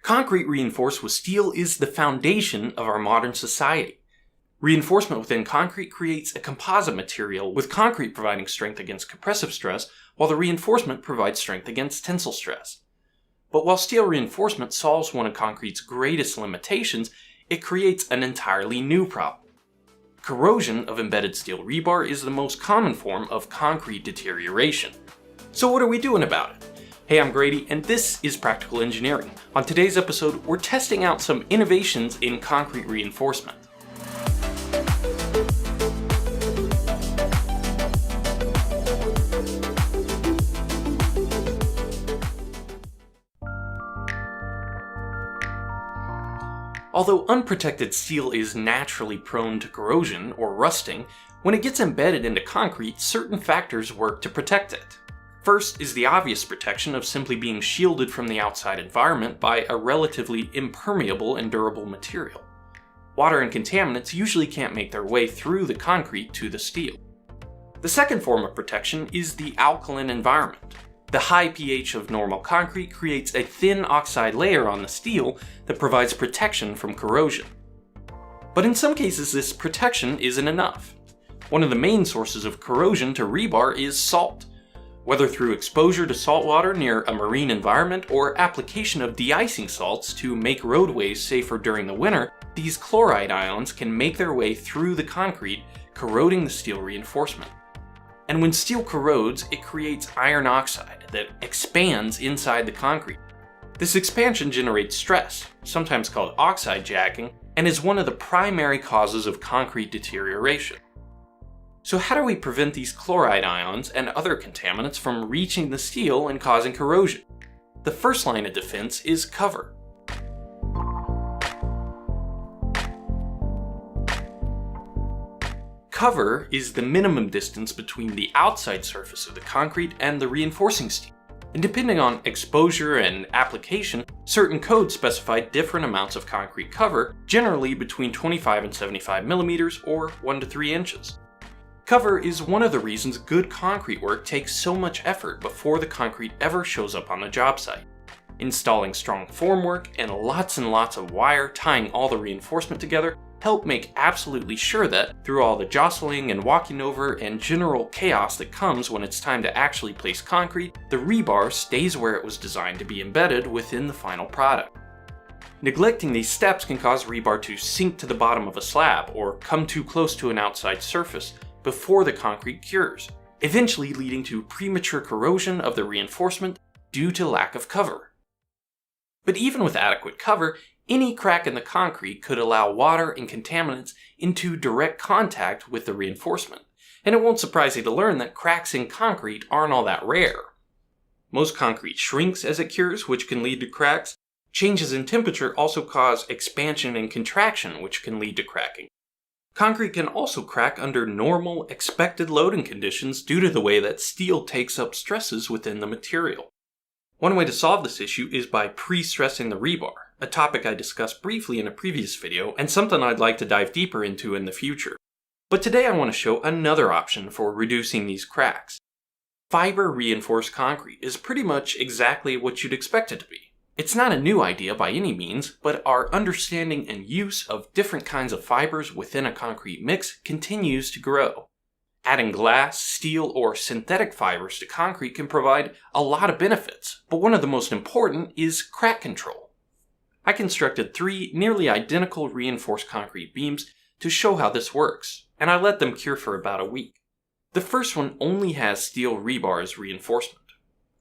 Concrete reinforced with steel is the foundation of our modern society. Reinforcement within concrete creates a composite material, with concrete providing strength against compressive stress, while the reinforcement provides strength against tensile stress. But while steel reinforcement solves one of concrete's greatest limitations, it creates an entirely new problem. Corrosion of embedded steel rebar is the most common form of concrete deterioration. So what are we doing about it? Hey, I'm Grady, and this is Practical Engineering. On today's episode, we're testing out some innovations in concrete reinforcement. Although unprotected steel is naturally prone to corrosion or rusting, when it gets embedded into concrete, certain factors work to protect it. First is the obvious protection of simply being shielded from the outside environment by a relatively impermeable and durable material. Water and contaminants usually can't make their way through the concrete to the steel. The second form of protection is the alkaline environment. The high pH of normal concrete creates a thin oxide layer on the steel that provides protection from corrosion. But in some cases, this protection isn't enough. One of the main sources of corrosion to rebar is salt. Whether through exposure to salt water near a marine environment or application of de-icing salts to make roadways safer during the winter, these chloride ions can make their way through the concrete, corroding the steel reinforcement. And when steel corrodes, it creates iron oxide that expands inside the concrete. This expansion generates stress, sometimes called oxide jacking, and is one of the primary causes of concrete deterioration. So how do we prevent these chloride ions and other contaminants from reaching the steel and causing corrosion? The first line of defense is cover. Cover is the minimum distance between the outside surface of the concrete and the reinforcing steel. And depending on exposure and application, certain codes specify different amounts of concrete cover, generally between 25 and 75 millimeters or 1 to 3 inches. Cover is one of the reasons good concrete work takes so much effort before the concrete ever shows up on the job site. Installing strong formwork and lots of wire tying all the reinforcement together help make absolutely sure that, through all the jostling and walking over and general chaos that comes when it's time to actually place concrete, the rebar stays where it was designed to be embedded within the final product. Neglecting these steps can cause rebar to sink to the bottom of a slab or come too close to an outside surface before the concrete cures, eventually leading to premature corrosion of the reinforcement due to lack of cover. But even with adequate cover, any crack in the concrete could allow water and contaminants into direct contact with the reinforcement, and it won't surprise you to learn that cracks in concrete aren't all that rare. Most concrete shrinks as it cures, which can lead to cracks. Changes in temperature also cause expansion and contraction, which can lead to cracking. Concrete can also crack under normal, expected loading conditions due to the way that steel takes up stresses within the material. One way to solve this issue is by pre-stressing the rebar, a topic I discussed briefly in a previous video and something I'd like to dive deeper into in the future. But today I want to show another option for reducing these cracks. Fiber-reinforced concrete is pretty much exactly what you'd expect it to be. It's not a new idea by any means, but our understanding and use of different kinds of fibers within a concrete mix continues to grow. Adding glass, steel, or synthetic fibers to concrete can provide a lot of benefits, but one of the most important is crack control. I constructed 3 nearly identical reinforced concrete beams to show how this works, and I let them cure for about a week. The first one only has steel rebar as reinforcement.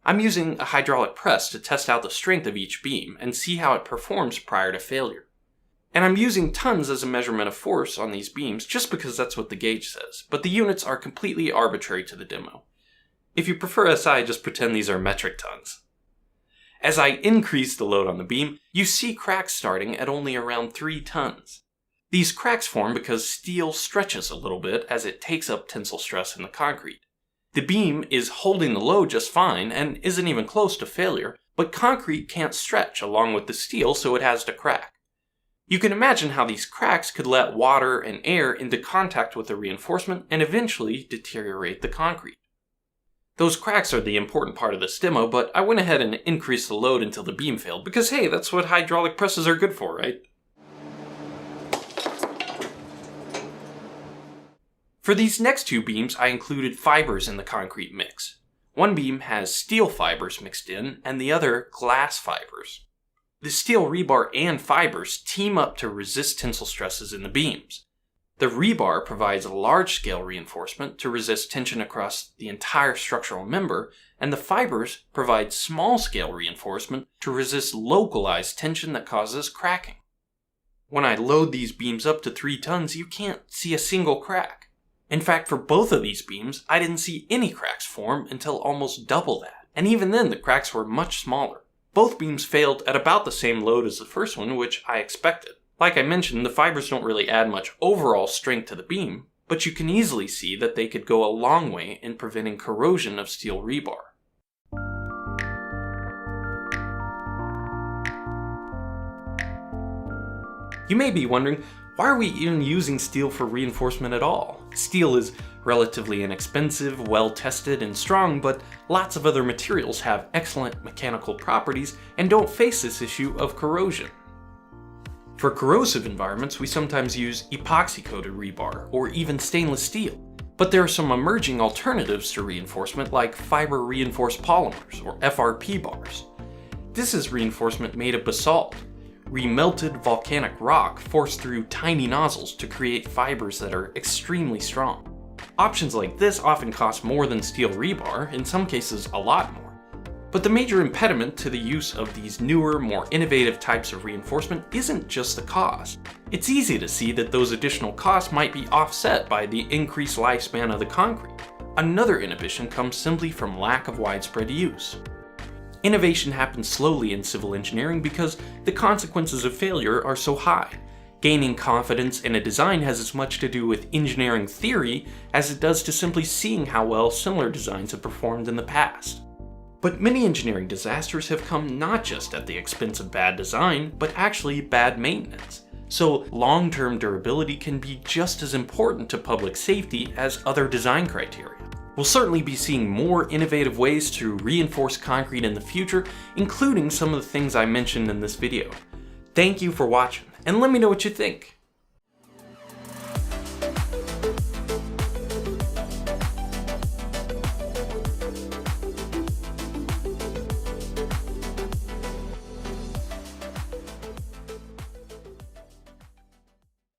I'm using a hydraulic press to test out the strength of each beam and see how it performs prior to failure. And I'm using tons as a measurement of force on these beams just because that's what the gauge says, but the units are completely arbitrary to the demo. If you prefer SI, just pretend these are metric tons. As I increase the load on the beam, you see cracks starting at only around 3 tons. These cracks form because steel stretches a little bit as it takes up tensile stress in the concrete. The beam is holding the load just fine and isn't even close to failure, but concrete can't stretch along with the steel, so it has to crack. You can imagine how these cracks could let water and air into contact with the reinforcement and eventually deteriorate the concrete. Those cracks are the important part of this demo, but I went ahead and increased the load until the beam failed, because hey, that's what hydraulic presses are good for, right? For these next two beams, I included fibers in the concrete mix. One beam has steel fibers mixed in, and the other glass fibers. The steel rebar and fibers team up to resist tensile stresses in the beams. The rebar provides a large-scale reinforcement to resist tension across the entire structural member, and the fibers provide small-scale reinforcement to resist localized tension that causes cracking. When I load these beams up to 3 tons, you can't see a single crack. In fact, for both of these beams, I didn't see any cracks form until almost double that, and even then the cracks were much smaller. Both beams failed at about the same load as the first one, which I expected. Like I mentioned, the fibers don't really add much overall strength to the beam, but you can easily see that they could go a long way in preventing corrosion of steel rebar. You may be wondering, why are we even using steel for reinforcement at all? Steel is relatively inexpensive, well-tested, and strong, but lots of other materials have excellent mechanical properties and don't face this issue of corrosion. For corrosive environments, we sometimes use epoxy-coated rebar or even stainless steel, but there are some emerging alternatives to reinforcement like fiber-reinforced polymers or FRP bars. This is reinforcement made of basalt, remelted volcanic rock forced through tiny nozzles to create fibers that are extremely strong. Options like this often cost more than steel rebar, in some cases a lot more. But the major impediment to the use of these newer, more innovative types of reinforcement isn't just the cost. It's easy to see that those additional costs might be offset by the increased lifespan of the concrete. Another inhibition comes simply from lack of widespread use. Innovation happens slowly in civil engineering because the consequences of failure are so high. Gaining confidence in a design has as much to do with engineering theory as it does to simply seeing how well similar designs have performed in the past. But many engineering disasters have come not just at the expense of bad design, but actually bad maintenance. So long-term durability can be just as important to public safety as other design criteria. We'll certainly be seeing more innovative ways to reinforce concrete in the future, including some of the things I mentioned in this video. Thank you for watching, and let me know what you think.